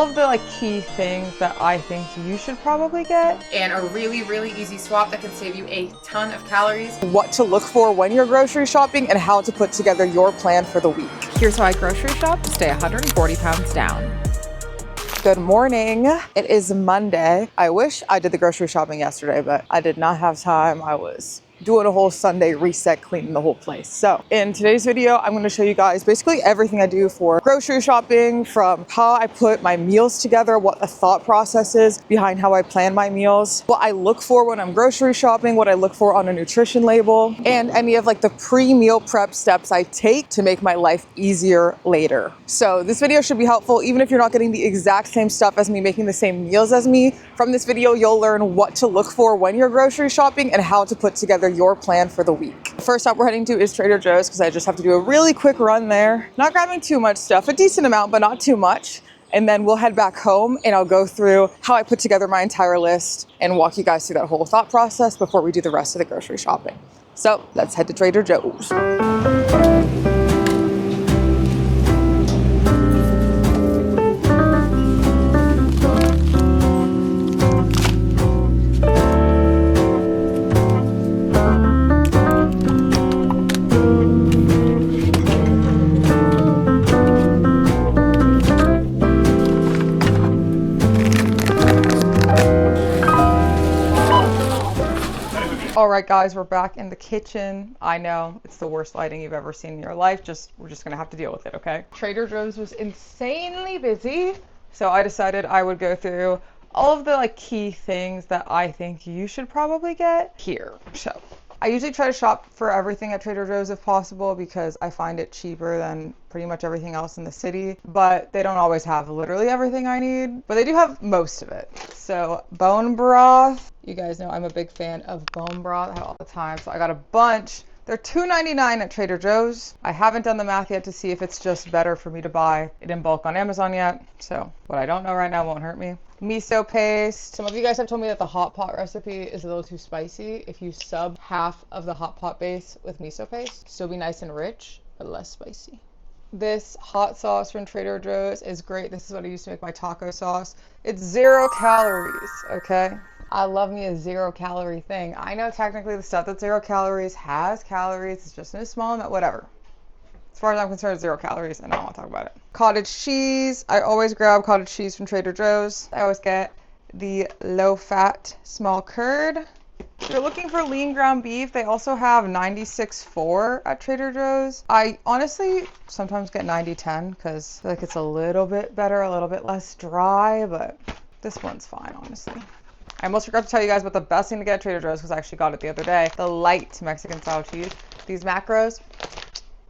all of the key things that I think you should probably get. And a really, really easy swap that can save you a ton of calories. What to look for when you're grocery shopping and how to put together your plan for the week. Here's how I grocery shop to stay 140 pounds down. Good morning. It is Monday. I wish I did the grocery shopping yesterday, but I did not have time. I was doing a whole Sunday reset, cleaning the whole place. So in today's video, I'm going to show you guys basically everything I do for grocery shopping, from how I put my meals together, what the thought process is behind how I plan my meals, what I look for when I'm grocery shopping, what I look for on a nutrition label, and any of the pre-meal prep steps I take to make my life easier later. So this video should be helpful, even if you're not getting the exact same stuff as me, making the same meals as me. From this video, you'll learn what to look for when you're grocery shopping and how to put together your plan for the week. First stop we're heading to is Trader Joe's because I just have to do a really quick run there. Not grabbing too much stuff, a decent amount, but not too much. And then we'll head back home and I'll go through how I put together my entire list and walk you guys through that whole thought process before we do the rest of the grocery shopping. So let's head to Trader Joe's. All right, guys, we're back in the kitchen. I know it's the worst lighting you've ever seen in your life. We're just gonna have to deal with it, okay? Trader Joe's was insanely busy, so I decided I would go through all of the key things that I think you should probably get here. So I usually try to shop for everything at Trader Joe's if possible because I find it cheaper than pretty much everything else in the city, but they don't always have literally everything I need, but they do have most of it. So bone broth, you guys know I'm a big fan of bone broth. I have all the time, so I got a bunch. They're $2.99 at Trader Joe's. I haven't done the math yet to see if it's just better for me to buy it in bulk on Amazon yet, so what I don't know right now won't hurt me. Miso paste. Some of you guys have told me that the hot pot recipe is a little too spicy. If you sub half of the hot pot base with miso paste, still be nice and rich, but less spicy. This hot sauce from Trader Joe's is great. This is what I used to make my taco sauce. It's 0 calories, okay? I love me a 0 calorie thing. I know technically the stuff that's 0 calories has calories. It's just in a small amount, whatever. As far as I'm concerned, it's 0 calories, and I don't want to talk about it. Cottage cheese. I always grab cottage cheese from Trader Joe's. I always get the low-fat small curd. If you're looking for lean ground beef, they also have 96.4 at Trader Joe's. I honestly sometimes get 90.10 because I feel like it's a little bit better, a little bit less dry, but this one's fine, honestly. I almost forgot to tell you guys about the best thing to get at Trader Joe's because I actually got it the other day. The light Mexican style cheese. These macros,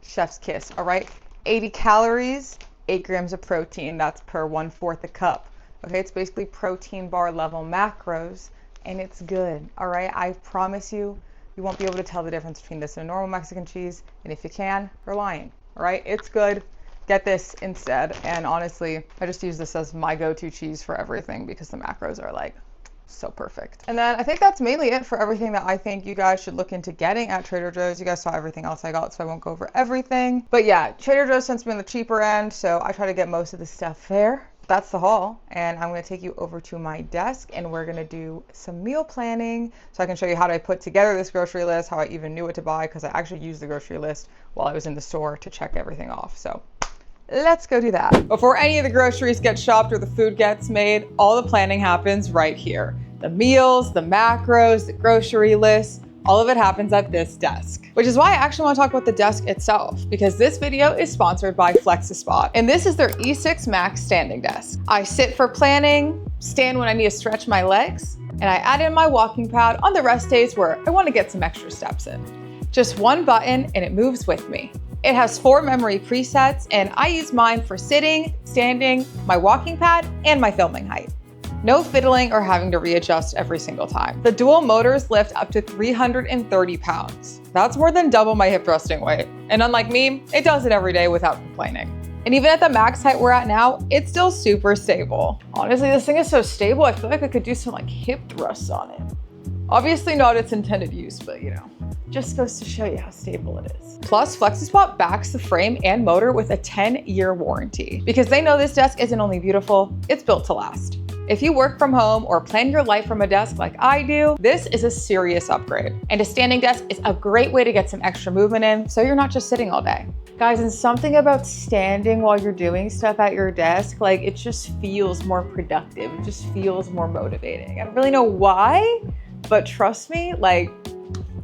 chef's kiss, all right? 80 calories, 8 grams of protein. That's per 1/4 a cup. Okay, it's basically protein bar level macros, and it's good, all right? I promise you, you won't be able to tell the difference between this and a normal Mexican cheese, and if you can, you're lying, all right? It's good. Get this instead, and honestly, I just use this as my go-to cheese for everything because the macros are so perfect. And then I think that's mainly it for everything that I think you guys should look into getting at Trader Joe's. You guys saw everything else I got, so I won't go over everything. But yeah, Trader Joe's tends to be on the cheaper end, so I try to get most of the stuff there. That's the haul, and I'm going to take you over to my desk and we're going to do some meal planning so I can show you how I put together this grocery list, how I even knew what to buy because I actually used the grocery list while I was in the store to check everything off. So let's go do that. Before any of the groceries get shopped or the food gets made, all the planning happens right here. The meals, the macros, the grocery list, all of it happens at this desk. Which is why I actually want to talk about the desk itself, because this video is sponsored by flexispot, and this is their E6 Max standing desk. I sit for planning, stand when I need to stretch my legs, and I add in my walking pad on the rest days where I want to get some extra steps in. Just one button and it moves with me. It has 4 memory presets, and I use mine for sitting, standing, my walking pad, and my filming height. No fiddling or having to readjust every single time. The dual motors lift up to 330 pounds. That's more than double my hip thrusting weight. And unlike me, it does it every day without complaining. And even at the max height we're at now, it's still super stable. Honestly, this thing is so stable, I feel like I could do some hip thrusts on it. Obviously not its intended use, but Just goes to show you how stable it is. Plus, flexispot backs the frame and motor with a 10-year warranty because they know this desk isn't only beautiful, it's built to last. If you work from home or plan your life from a desk like I do, this is a serious upgrade. And a standing desk is a great way to get some extra movement in so you're not just sitting all day. Guys, and something about standing while you're doing stuff at your desk, like it just feels more productive. It just feels more motivating. I don't really know why, but trust me, like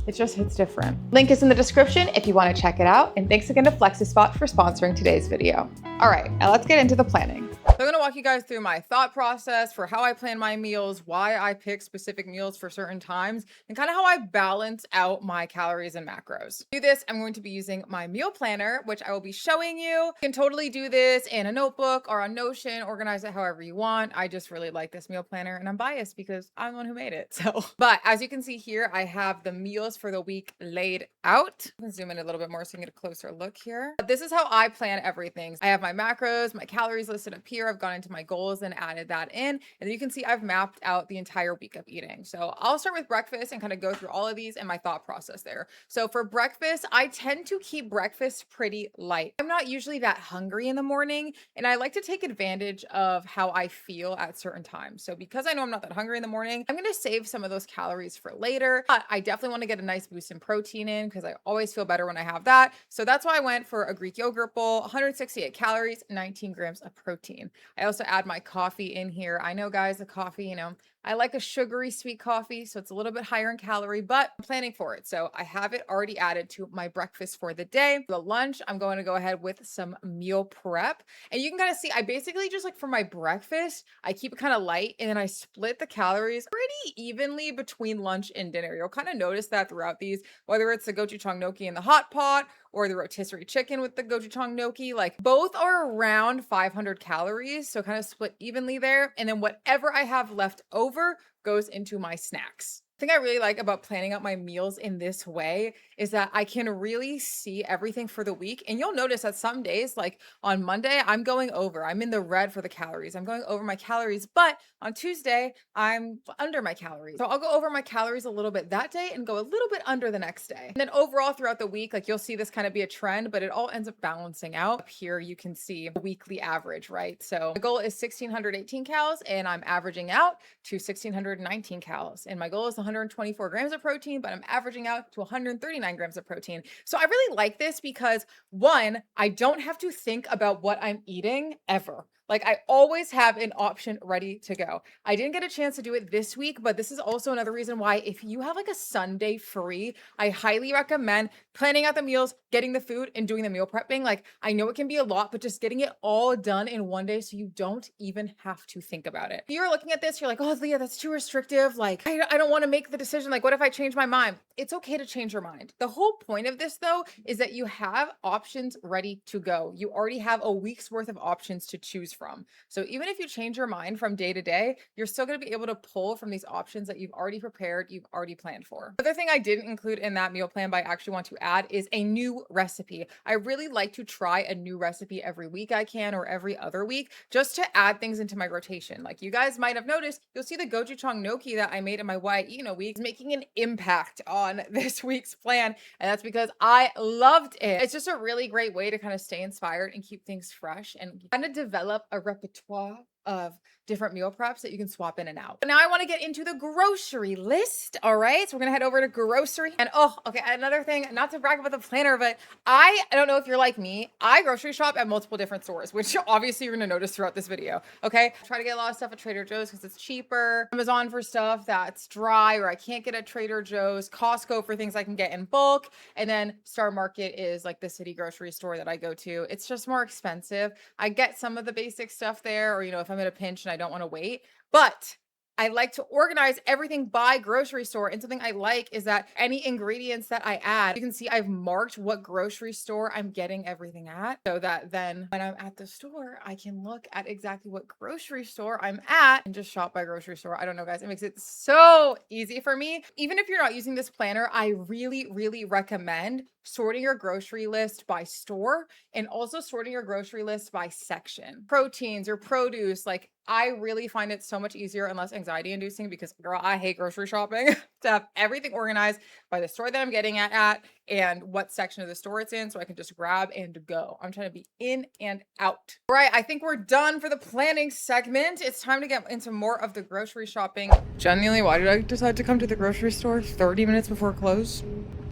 it just hits different. Link is in the description if you want to check it out. And thanks again to flexispot for sponsoring today's video. All right, now let's get into the planning. So I'm gonna walk you guys through my thought process for how I plan my meals, why I pick specific meals for certain times, and kind of how I balance out my calories and macros. To do this, I'm going to be using my meal planner, which I will be showing you. You can totally do this in a notebook or on Notion, organize it however you want. I just really like this meal planner and I'm biased because I'm the one who made it. But as you can see here, I have the meals for the week laid out. I'm gonna zoom in a little bit more so you can get a closer look here. But this is how I plan everything. I have my macros, my calories listed up here. I've gone into my goals and added that in. And you can see I've mapped out the entire week of eating. So I'll start with breakfast and kind of go through all of these and my thought process there. So for breakfast, I tend to keep breakfast pretty light. I'm not usually that hungry in the morning, and I like to take advantage of how I feel at certain times. So because I know I'm not that hungry in the morning, I'm going to save some of those calories for later. But I definitely want to get a nice boost in protein in because I always feel better when I have that. So that's why I went for a Greek yogurt bowl, 168 calories, 19 grams of protein. I also add my coffee in here. I know, guys, the coffee, I like a sugary sweet coffee, so it's a little bit higher in calorie, but I'm planning for it. So I have it already added to my breakfast for the day. For the lunch, I'm going to go ahead with some meal prep. And you can kind of see, I basically just like for my breakfast, I keep it kind of light and then I split the calories pretty evenly between lunch and dinner. You'll kind of notice that throughout these, whether it's the gochujang gnocchi in the hot pot or the rotisserie chicken with the gochujang gnocchi, like both are around 500 calories. So kind of split evenly there. And then whatever I have left over goes into my snacks. The thing I really like about planning out my meals in this way is that I can really see everything for the week. And you'll notice that some days, like on Monday, I'm going over. I'm in the red for the calories. I'm going over my calories. But on Tuesday, I'm under my calories. So I'll go over my calories a little bit that day and go a little bit under the next day. And then overall throughout the week, like you'll see this kind of be a trend, but it all ends up balancing out. Up here, you can see the weekly average, right? So the goal is 1,618 calories and I'm averaging out to 1,619 calories. And my goal is 124 grams of protein, but I'm averaging out to 139 grams of protein. So I really like this because one, I don't have to think about what I'm eating ever. Like I always have an option ready to go. I didn't get a chance to do it this week, but this is also another reason why if you have like a Sunday free, I highly recommend planning out the meals, getting the food and doing the meal prepping. Like I know it can be a lot, but just getting it all done in one day so you don't even have to think about it. If you're looking at this, you're like, oh, Leah, that's too restrictive. Like I don't want to make the decision. Like what if I change my mind? It's okay to change your mind. The whole point of this though, is that you have options ready to go. You already have a week's worth of options to choose from. So even if you change your mind from day to day, you're still going to be able to pull from these options that you've already prepared, you've already planned for. The other thing I didn't include in that meal plan, but I actually want to add is a new recipe. I really like to try a new recipe every week I can, or every other week, just to add things into my rotation. Like you guys might have noticed, you'll see the gochujang gnocchi that I made in my Why I Eat in a Week is making an impact on this week's plan. And that's because I loved it. It's just a really great way to kind of stay inspired and keep things fresh and kind of develop a repertoire of different meal preps that you can swap in and out. But now I want to get into the grocery list. All right, so we're gonna head over to grocery. And okay, another thing, not to brag about the planner, but I don't know if you're like me, I grocery shop at multiple different stores, which obviously you're gonna notice throughout this video. Okay, try to get a lot of stuff at Trader Joe's because it's cheaper, Amazon for stuff that's dry or I can't get at Trader Joe's, Costco for things I can get in bulk, and then Star Market is like the city grocery store that I go to. It's just more expensive. I get some of the basic stuff there, or if I'm in a pinch and I don't want to wait, but I like to organize everything by grocery store. And something I like is that any ingredients that I add, you can see I've marked what grocery store I'm getting everything at, so that then when I'm at the store, I can look at exactly what grocery store I'm at and just shop by grocery store. I don't know, guys. It makes it so easy for me. Even if you're not using this planner, I really, really recommend sorting your grocery list by store and also sorting your grocery list by section. Proteins or produce, like I really find it so much easier and less anxiety inducing because, girl, I hate grocery shopping to have everything organized by the store that I'm getting at and what section of the store it's in so I can just grab and go. I'm trying to be in and out. All right, I think we're done for the planning segment. It's time to get into more of the grocery shopping. Genuinely, why did I decide to come to the grocery store 30 minutes before close?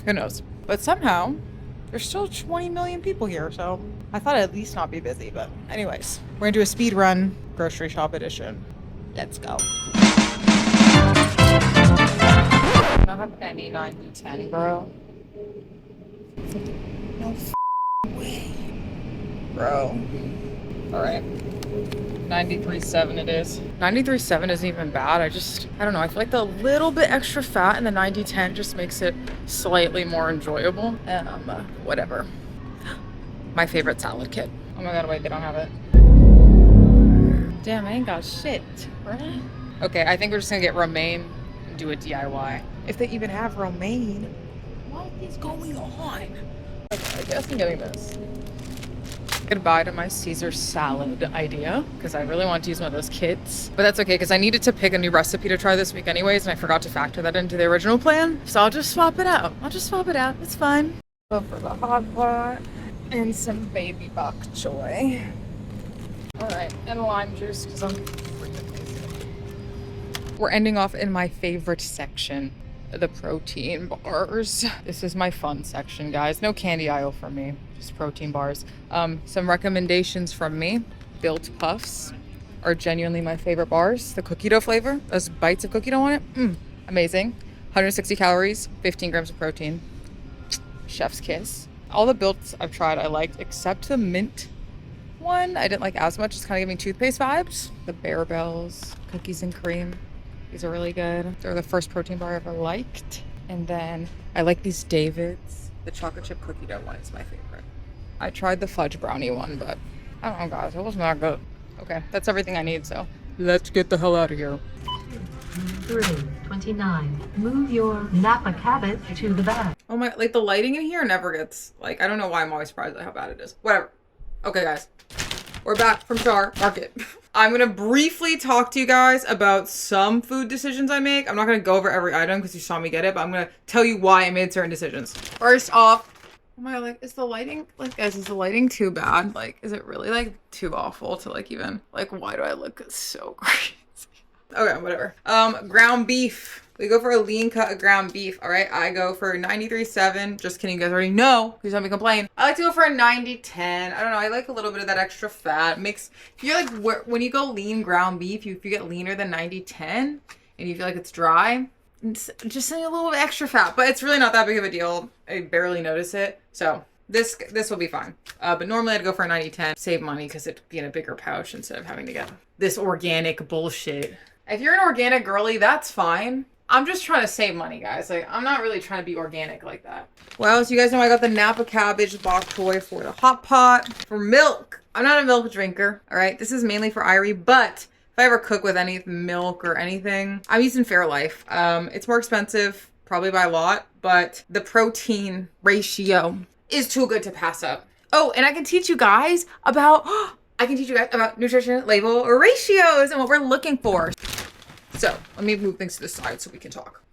Who knows? But somehow, there's still 20 million people here, so I thought I'd at least not be busy. But anyways, we're gonna do a speed run grocery shop edition. Let's go. I don't have any 9-10, bro. No way. Bro. Alright. 93.7 it is. 93.7 isn't even bad. I don't know. I feel like the little bit extra fat in the 90-10 just makes it slightly more enjoyable. Whatever. My favorite salad kit. Oh my god, wait, they don't have it. Damn, I ain't got shit, right? Okay, I think we're just gonna get romaine and do a DIY. If they even have romaine. What is going on? Okay, I guess I'm getting this. Goodbye to my Caesar salad idea because I really want to use one of those kits, but that's okay because I needed to pick a new recipe to try this week anyways, and I forgot to factor that into the original plan, so I'll just swap it out. It's fine. Go for the hot pot and some baby bok choy. All right, and lime juice because I'm freaking lazy. We're ending off in my favorite section, the protein bars. This is my fun section, guys. No candy aisle for me, just protein bars. Some recommendations from me. Built Puffs are genuinely my favorite bars. The cookie dough flavor, those bites of cookie dough on it, amazing. 160 calories, 15 grams of protein. Chef's kiss. All the Builts I've tried I liked, except the mint one I didn't like as much. It's kind of giving toothpaste vibes. The Bear Bells, cookies and cream. These are really good. They're the first protein bar I ever liked. And then I like these David's. The chocolate chip cookie dough one is my favorite. I tried the fudge brownie one, but I don't know, guys. It wasn't that good. Okay, that's everything I need, so let's get the hell out of here. 3:29. Move your Napa cabbage to the back. Oh my, like the lighting in here never gets, like, I don't know why I'm always surprised at how bad it is. Whatever. Okay, guys. We're back from Char Market. I'm gonna briefly talk to you guys about some food decisions I make. I'm not gonna go over every item because you saw me get it, but I'm gonna tell you why I made certain decisions. First off, oh my god, like, is the lighting, like, guys, is the lighting too bad? Like, is it really, like, too awful to, like, even, like, why do I look so crazy? Okay, whatever. Ground beef. We go for a lean cut of ground beef, all right? I go for 93.7. Just kidding, you guys already know. Please don't me complain. I like to go for a 90-10. I don't know, I like a little bit of that extra fat. If you're like, when you go lean ground beef, if you get leaner than 90-10 and you feel like it's dry, it's just a little bit extra fat, but it's really not that big of a deal. I barely notice it. So this will be fine. But normally I'd go for a 90-10. Save money because it'd be in a bigger pouch instead of having to get this organic bullshit. If you're an organic girly, that's fine. I'm just trying to save money, guys. Like, I'm not really trying to be organic like that. Well, so you guys know I got the Napa cabbage bok choy for the hot pot. For milk, I'm not a milk drinker, all right? This is mainly for Irie, but if I ever cook with any milk or anything, I'm using Fairlife. It's more expensive, probably by a lot, but the protein ratio is too good to pass up. Oh, and I can teach you guys about nutrition label or ratios and what we're looking for. So let me move things to the side so we can talk.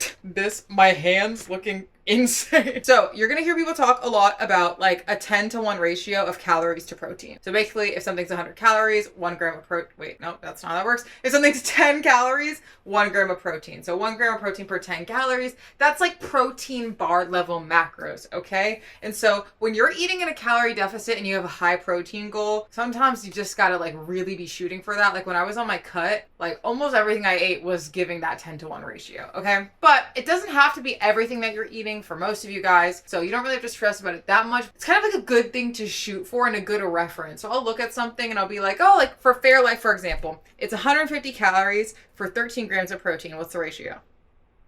My hand's looking insane. So you're gonna hear people talk a lot about like a 10-to-1 ratio of calories to protein. So basically if something's 100 calories, 1 gram of protein, wait, no, that's not how that works. If something's 10 calories, 1 gram of protein. So 1 gram of protein per 10 calories, that's like protein bar level macros, okay? And so when you're eating in a calorie deficit and you have a high protein goal, sometimes you just gotta like really be shooting for that. Like when I was on my cut, like almost everything I ate was giving that 10-to-1 ratio, okay? But it doesn't have to be everything that you're eating for most of you guys, so you don't really have to stress about it that much. It's kind of like a good thing to shoot for and a good reference. So I'll look at something and I'll be like, oh, like for Fairlife, for example, it's 150 calories for 13 grams of protein. What's the ratio?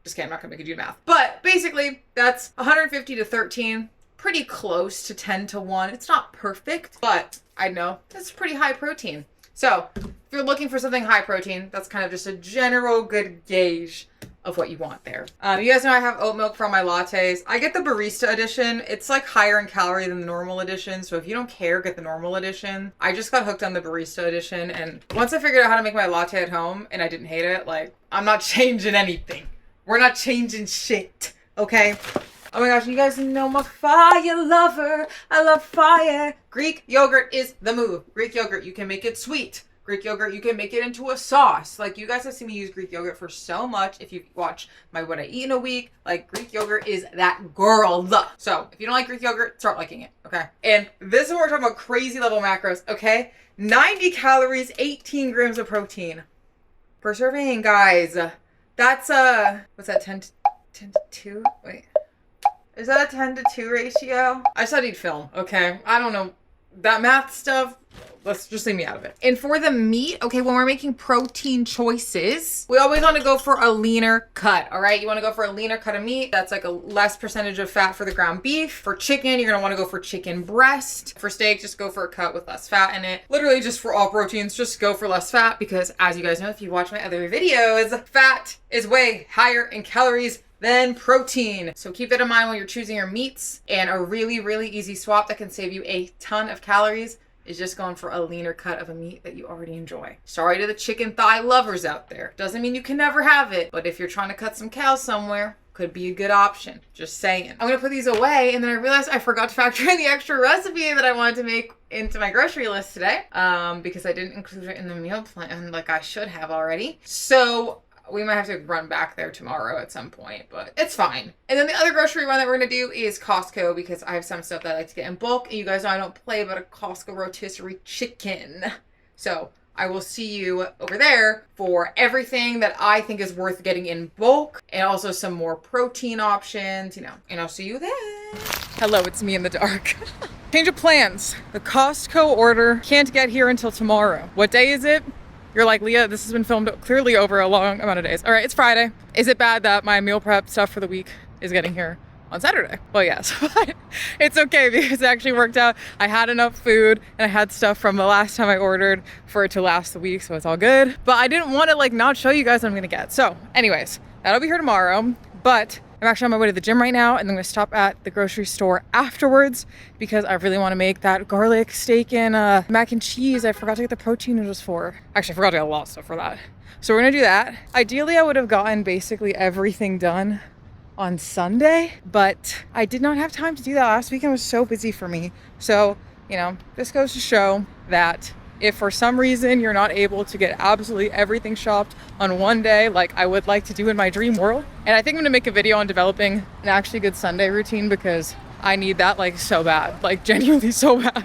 Just kidding, I'm not gonna make you do math. But basically, that's 150 to 13, pretty close to 10-to-1. It's not perfect, but I know that's pretty high protein. So if you're looking for something high protein, that's kind of just a general good gauge of what you want there. You guys know I have oat milk for my lattes. I get the barista edition. It's like higher in calorie than the normal edition. So if you don't care, get the normal edition. I just got hooked on the barista edition. And once I figured out how to make my latte at home and I didn't hate it, like, I'm not changing anything. We're not changing shit. Okay? Oh my gosh, you guys know I'm a fire lover. I love fire. Greek yogurt is the move. Greek yogurt, you can make it sweet. Greek yogurt, you can make it into a sauce. Like, you guys have seen me use Greek yogurt for so much. If you watch my What I Eat in a Week, like, Greek yogurt is that girl. So, if you don't like Greek yogurt, start liking it, okay? And this is when we're talking about crazy level macros, okay? 90 calories, 18 grams of protein per serving, guys. That's, what's that, 10 to 2? Wait. Is that a 10 to 2 ratio? I studied film, okay? I don't know. That math stuff, let's just leave me out of it. And for the meat, okay, when we're making protein choices, we always want to go for a leaner cut, all right? You want to go for a leaner cut of meat. That's like a less percentage of fat for the ground beef. For chicken, you're going to want to go for chicken breast. For steak, just go for a cut with less fat in it. Literally just for all proteins, just go for less fat because as you guys know, if you watch my other videos, fat is way higher in calories than protein. So keep that in mind when you're choosing your meats. And a really, really easy swap that can save you a ton of calories is just going for a leaner cut of a meat that you already enjoy. Sorry to the chicken thigh lovers out there. Doesn't mean you can never have it, but if you're trying to cut some cows somewhere, could be a good option. Just saying. I'm gonna put these away, and then I realized I forgot to factor in the extra recipe that I wanted to make into my grocery list today, because I didn't include it in the meal plan like I should have already. So we might have to run back there tomorrow at some point, but it's fine. And then the other grocery run that we're gonna do is Costco because I have some stuff that I like to get in bulk. And you guys know I don't play about a Costco rotisserie chicken. So I will see you over there for everything that I think is worth getting in bulk and also some more protein options, you know, and I'll see you then. Hello, it's me in the dark. Change of plans. The Costco order can't get here until tomorrow. What day is it? You're like, Leah, this has been filmed clearly over a long amount of days. All right, it's Friday. Is it bad that my meal prep stuff for the week is getting here on Saturday? Well, yes, but it's okay because it actually worked out. I had enough food and I had stuff from the last time I ordered for it to last the week, so it's all good. But I didn't want to like not show you guys what I'm gonna get. So anyways, that'll be here tomorrow, but I'm actually on my way to the gym right now and I'm gonna stop at the grocery store afterwards because I really wanna make that garlic steak and mac and cheese I forgot to get the protein noodles for. Actually, I forgot to get a lot of stuff for that. So we're gonna do that. Ideally, I would have gotten basically everything done on Sunday, but I did not have time to do that. Last weekend was so busy for me. So, you know, this goes to show that if for some reason you're not able to get absolutely everything shopped on one day, like I would like to do in my dream world. And I think I'm gonna make a video on developing an actually good Sunday routine because I need that like so bad, like genuinely so bad.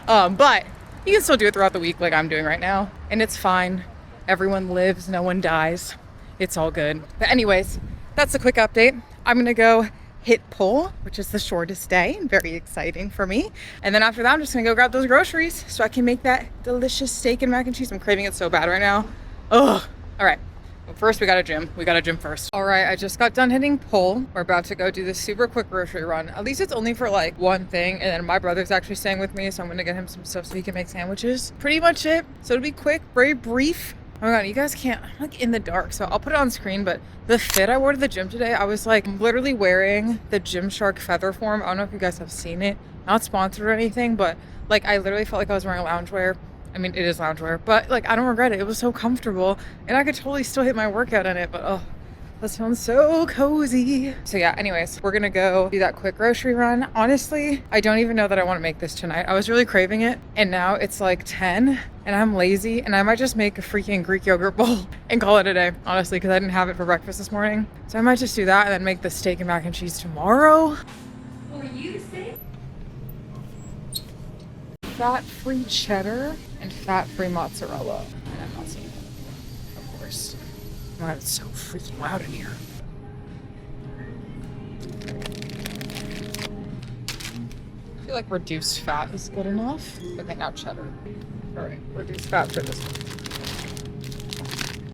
But you can still do it throughout the week like I'm doing right now. And it's fine. Everyone lives, no one dies. It's all good. But anyways, that's a quick update. I'm gonna go hit pull, which is the shortest day and very exciting for me. And then after that, I'm just gonna go grab those groceries so I can make that delicious steak and mac and cheese. I'm craving it so bad right now. Ugh. All right. Well, first we got a gym. We got a gym first. All right, I just got done hitting pull. We're about to go do this super quick grocery run. At least it's only for like one thing. And then my brother's actually staying with me, so I'm gonna get him some stuff so he can make sandwiches. Pretty much it. So it'll be quick, very brief. Oh my god, you guys can't, I'm like in the dark, so I'll put it on screen, but the fit I wore to the gym today, I was like literally wearing the Gymshark feather form. I don't know if you guys have seen it. Not sponsored or anything, but like I literally felt like I was wearing loungewear. I mean, it is loungewear, but like I don't regret it. It was so comfortable and I could totally still hit my workout in it, but oh, that sounds so cozy. So yeah, anyways, we're gonna go do that quick grocery run. Honestly, I don't even know that I want to make this tonight. I was really craving it and now it's like 10 and I'm lazy and I might just make a freaking Greek yogurt bowl and call it a day, honestly, because I didn't have it for breakfast this morning. So I might just do that and then make the steak and mac and cheese tomorrow. For you, say? Fat-free cheddar and fat-free mozzarella. And I'm not seeing it, of course. Oh my god, it's so freaking loud in here. I feel like reduced fat is good enough. Okay, now cheddar. All right, reduced fat for this one.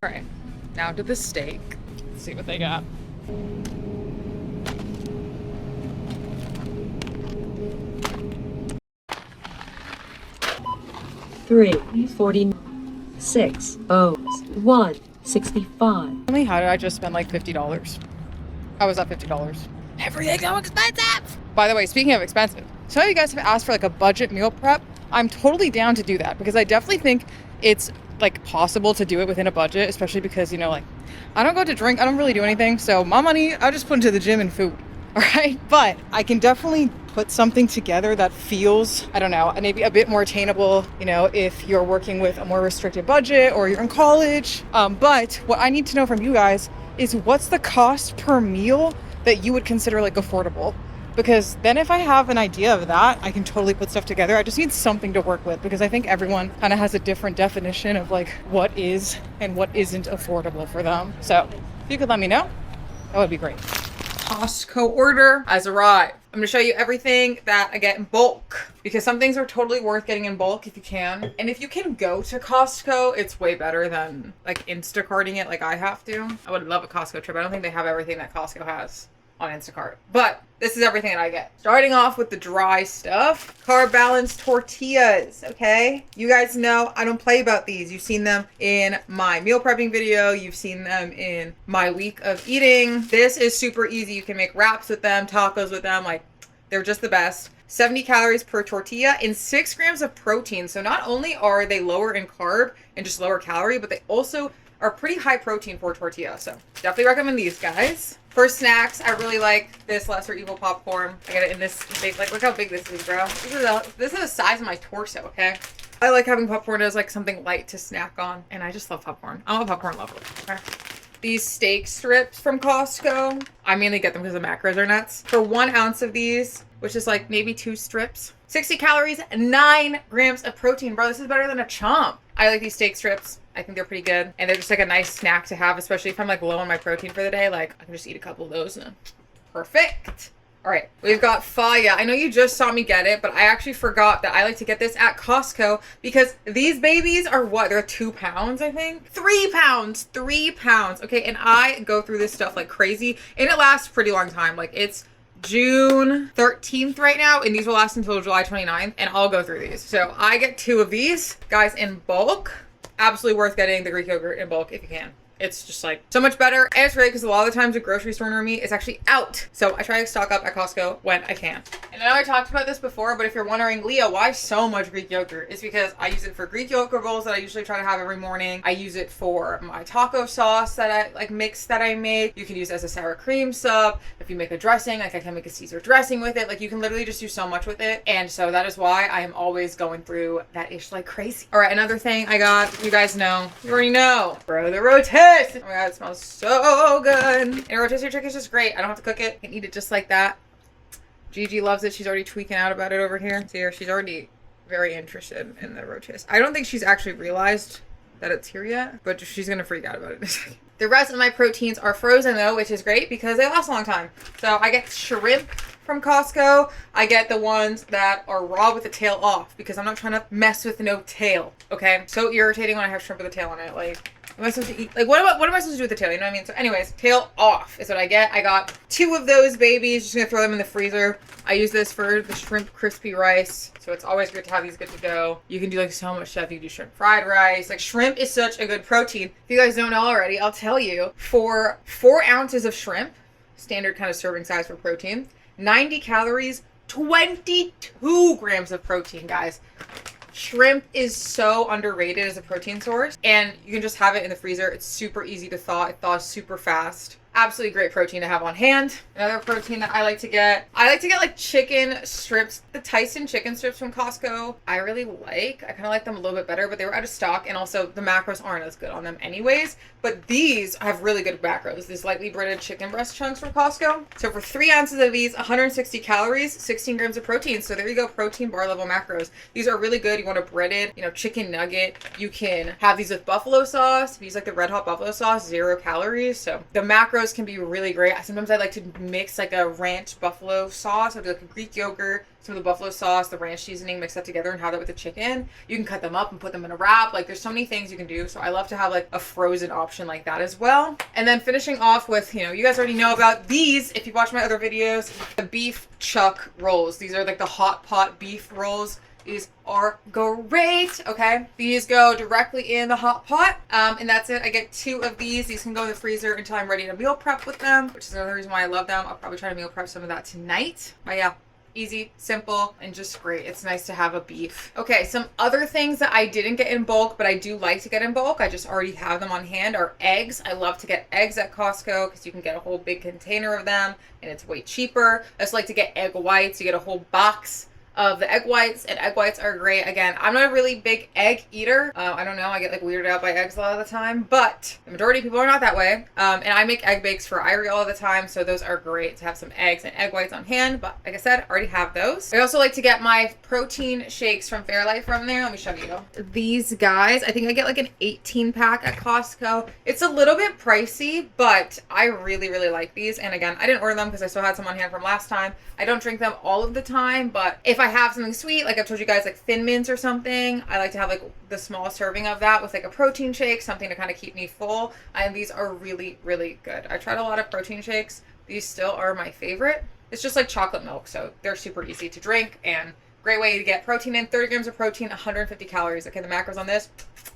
All right, now to the steak. Let's see what they got. Three 46 O's 1 $65. How did I just spend like $50? I was at $50. Everything's so expensive. By the way, speaking of expensive, some of you guys have asked for like a budget meal prep. I'm totally down to do that because I definitely think it's like possible to do it within a budget, especially because, you know, like I don't go to drink, I don't really do anything. So my money, I just put into the gym and food. All right. But I can definitely put something together that feels, I don't know, maybe a bit more attainable, you know, if you're working with a more restricted budget or you're in college. But what I need to know from you guys is what's the cost per meal that you would consider like affordable? Because then if I have an idea of that, I can totally put stuff together. I just need something to work with because I think everyone kind of has a different definition of like what is and what isn't affordable for them. So if you could let me know, that would be great. Costco order has arrived. I'm gonna show you everything that I get in bulk because some things are totally worth getting in bulk if you can. And if you can go to Costco, it's way better than like Instacarting it like I have to. I would love a Costco trip. I don't think they have everything that Costco has on Instacart, but this is everything that I get. Starting off with the dry stuff, carb balanced tortillas. Okay, you guys know I don't play about these. You've seen them in my meal prepping video, you've seen them in my week of eating. This is super easy. You can make wraps with them, tacos with them, like they're just the best. 70 calories per tortilla and 6 grams of protein. So not only are they lower in carb and just lower calorie, but they also are pretty high protein for tortilla. So definitely recommend these guys. For snacks, I really like this Lesser Evil popcorn. I got it in this big, like look how big this is, bro. This is the size of my torso, okay? I like having popcorn as like something light to snack on. And I just love popcorn. I'm a popcorn lover, okay? These steak strips from Costco. I mainly get them because the macros are nuts. For 1 ounce of these, which is like maybe 2 strips, 60 calories, 9 grams of protein. Bro, this is better than a chomp. I like these steak strips. I think they're pretty good. And they're just like a nice snack to have, especially if I'm like low on my protein for the day. Like I can just eat a couple of those and perfect. All right, we've got Faya. I know you just saw me get it, but I actually forgot that I like to get this at Costco because these babies are what? They're 2 pounds, I think. 3 pounds, 3 pounds. Okay, and I go through this stuff like crazy and it lasts a pretty long time. Like it's June 13th right now, and these will last until July 29th, and I'll go through these. So I get 2 of these, guys, in bulk. Absolutely worth getting the Greek yogurt in bulk if you can. It's just like so much better. And it's great because a lot of the times the grocery store near me is actually out. So I try to stock up at Costco when I can. And I know I talked about this before, but if you're wondering, Leah, why so much Greek yogurt? It's because I use it for Greek yogurt bowls that I usually try to have every morning. I use it for my taco sauce that I like mix that I make. You can use it as a sour cream sub. If you make a dressing, like I can make a Caesar dressing with it. Like you can literally just do so much with it. And so that is why I am always going through that ish like crazy. All right, another thing I got, you guys know, you already know, bro, the rotisserie. Oh my God, it smells so good. And a rotisserie chicken is just great. I don't have to cook it. I can eat it just like that. Gigi loves it. She's already tweaking out about it over here. See her, she's already very interested in the rotisserie. I don't think she's actually realized that it's here yet, but she's gonna freak out about it in a second. The rest of my proteins are frozen though, which is great because they last a long time. So I get shrimp from Costco. I get the ones that are raw with the tail off because I'm not trying to mess with no tail. Okay, so irritating when I have shrimp with a tail on it. Like, am I supposed to eat? Like, what am I supposed to do with the tail? You know what I mean? So anyways, tail off is what I get. I got 2 of those babies. Just gonna throw them in the freezer. I use this for the shrimp crispy rice. So it's always good to have these good to go. You can do like so much stuff. You can do shrimp fried rice. Like shrimp is such a good protein. If you guys don't know already, I'll tell you. For 4 ounces of shrimp, standard kind of serving size for protein, 90 calories, 22 grams of protein, guys. Shrimp is so underrated as a protein source, and you can just have it in the freezer. It's super easy to thaw. It thaws super fast. Absolutely great protein to have on hand. Another protein that I like to get like chicken strips. The Tyson chicken strips from Costco, I really like. I kind of like them a little bit better, but they were out of stock, and also the macros aren't as good on them anyways. But these have really good macros. These lightly breaded chicken breast chunks from Costco. So for 3 ounces of these, 160 calories, 16 grams of protein. So there you go, protein bar level macros. These are really good. You want a breaded, chicken nugget. You can have these with buffalo sauce. If you use like the Red Hot buffalo sauce, 0 calories. So the macros can be really great. Sometimes I like to mix like a ranch buffalo sauce. I'll do like a Greek yogurt, some of the buffalo sauce, the ranch seasoning, mix that together and have that with the chicken. You can cut them up and put them in a wrap. Like there's so many things you can do. So I love to have like a frozen option like that as well. And then finishing off with, you guys already know about these. If you watch my other videos, the beef chuck rolls. These are like the hot pot beef rolls. These are great, okay? These go directly in the hot pot, and that's it. I get 2 of these. These can go in the freezer until I'm ready to meal prep with them, which is another reason why I love them. I'll probably try to meal prep some of that tonight. But yeah, easy, simple, and just great. It's nice to have a beef. Okay, some other things that I didn't get in bulk, but I do like to get in bulk, I just already have them on hand, are eggs. I love to get eggs at Costco because you can get a whole big container of them and it's way cheaper. I just like to get egg whites. You get a whole box of the egg whites, and egg whites are great. Again, I'm not a really big egg eater. I don't know, I get like weirded out by eggs a lot of the time, but the majority of people are not that way. And I make egg bakes for Irie all the time, so those are great to have some eggs and egg whites on hand. But like I said, I already have those. I also like to get my protein shakes from Fairlife from there. Let me show you. These guys, I think I get like an 18 pack at Costco. It's a little bit pricey, but I really, really like these. And again, I didn't order them because I still had some on hand from last time. I don't drink them all of the time, but if I have something sweet, like I've told you guys, like Thin Mints or something, I like to have like the small serving of that with like a protein shake, something to kind of keep me full. And these are really, really good. I tried a lot of protein shakes. These still are my favorite. It's just like chocolate milk, so they're super easy to drink and great way to get protein in. 30 grams of protein, 150 calories. Okay, the macros on this,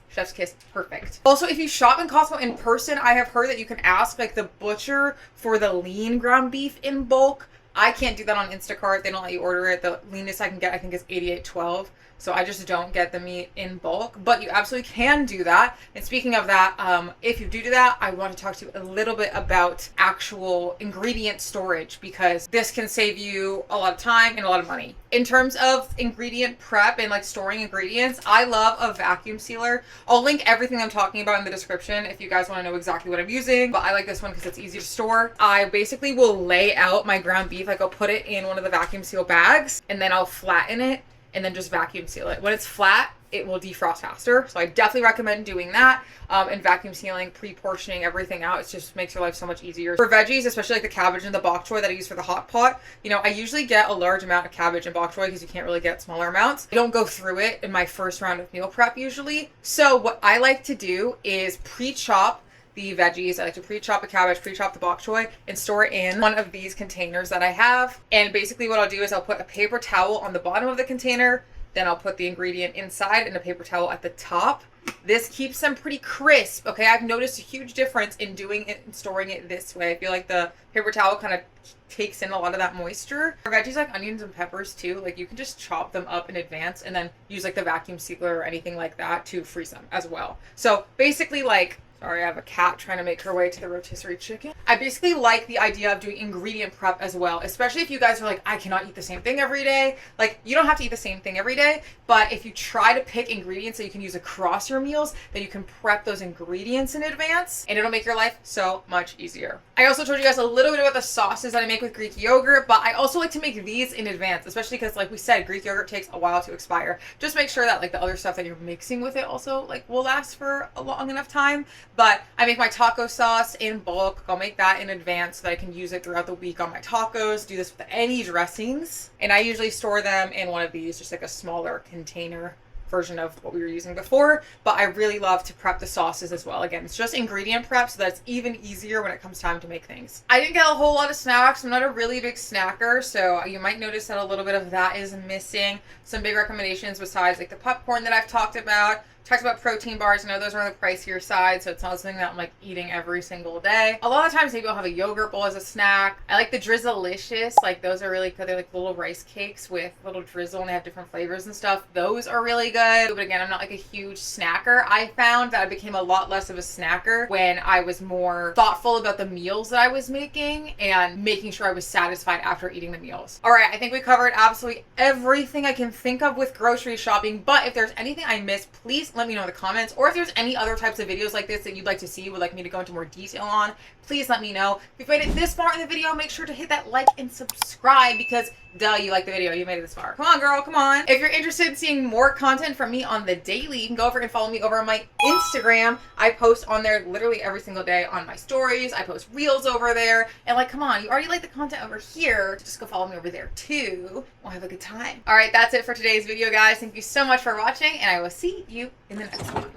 chef's kiss, perfect. Also, if you shop in Costco in person, I have heard that you can ask like the butcher for the lean ground beef in bulk. I can't do that on Instacart. They don't let you order it. The leanest I can get, I think, is 88.12. So I just don't get the meat in bulk, but you absolutely can do that. And speaking of that, if you do that, I want to talk to you a little bit about actual ingredient storage, because this can save you a lot of time and a lot of money. In terms of ingredient prep and like storing ingredients, I love a vacuum sealer. I'll link everything I'm talking about in the description if you guys want to know exactly what I'm using, but I like this one because it's easy to store. I basically will lay out my ground beef, like I'll put it in one of the vacuum seal bags and then I'll flatten it and then just vacuum seal it. When it's flat, it will defrost faster. So I definitely recommend doing that and vacuum sealing, pre-portioning everything out. It just makes your life so much easier. For veggies, especially like the cabbage and the bok choy that I use for the hot pot, you know, I usually get a large amount of cabbage and bok choy because you can't really get smaller amounts. I don't go through it in my first round of meal prep usually. So what I like to do is pre-chop the veggies. I like to pre-chop the cabbage, pre-chop the bok choy, and store it in one of these containers that I have. And basically what I'll do is I'll put a paper towel on the bottom of the container, then I'll put the ingredient inside and a paper towel at the top. This keeps them pretty crisp, okay? I've noticed a huge difference in doing it and storing it this way. I feel like the paper towel kind of takes in a lot of that moisture. For veggies like onions and peppers too, like you can just chop them up in advance and then use like the vacuum sealer or anything like that to freeze them as well. So basically, like, sorry, I have a cat trying to make her way to the rotisserie chicken. I basically like the idea of doing ingredient prep as well, especially if you guys are like, I cannot eat the same thing every day. Like, you don't have to eat the same thing every day, but if you try to pick ingredients that you can use across your meals, then you can prep those ingredients in advance and it'll make your life so much easier. I also told you guys a little bit about the sauces that I make with Greek yogurt, but I also like to make these in advance, especially because like we said, Greek yogurt takes a while to expire. Just make sure that like the other stuff that you're mixing with it also like will last for a long enough time. But I make my taco sauce in bulk. I'll make that in advance so that I can use it throughout the week on my tacos. Do this with any dressings. And I usually store them in one of these, just like a smaller container version of what we were using before. But I really love to prep the sauces as well. Again, it's just ingredient prep so that it's even easier when it comes time to make things. I didn't get a whole lot of snacks. I'm not a really big snacker, so you might notice that a little bit of that is missing. Some big recommendations besides like the popcorn that I've talked about. Talked about protein bars. I know those are on the pricier side, so it's not something that I'm like eating every single day. A lot of times maybe I'll have a yogurt bowl as a snack. I like the Drizzlicious. Like those are really good. They're like little rice cakes with little drizzle and they have different flavors and stuff. Those are really good. But again, I'm not like a huge snacker. I found that I became a lot less of a snacker when I was more thoughtful about the meals that I was making and making sure I was satisfied after eating the meals. All right, I think we covered absolutely everything I can think of with grocery shopping, but if there's anything I missed, please let me know in the comments, or if there's any other types of videos like this that you'd like to see, would like me to go into more detail on, please let me know. If you made it this far in the video, make sure to hit that like and subscribe because duh, you like the video, you made it this far. Come on girl, come on. If you're interested in seeing more content from me on the daily, you can go over and follow me over on my Instagram. I post on there literally every single day on my stories. I post reels over there, and like, come on, you already like the content over here, just go follow me over there too. We'll have a good time. All right, that's it for today's video, guys. Thank you so much for watching, and I will see you in the next one.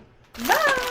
Bye!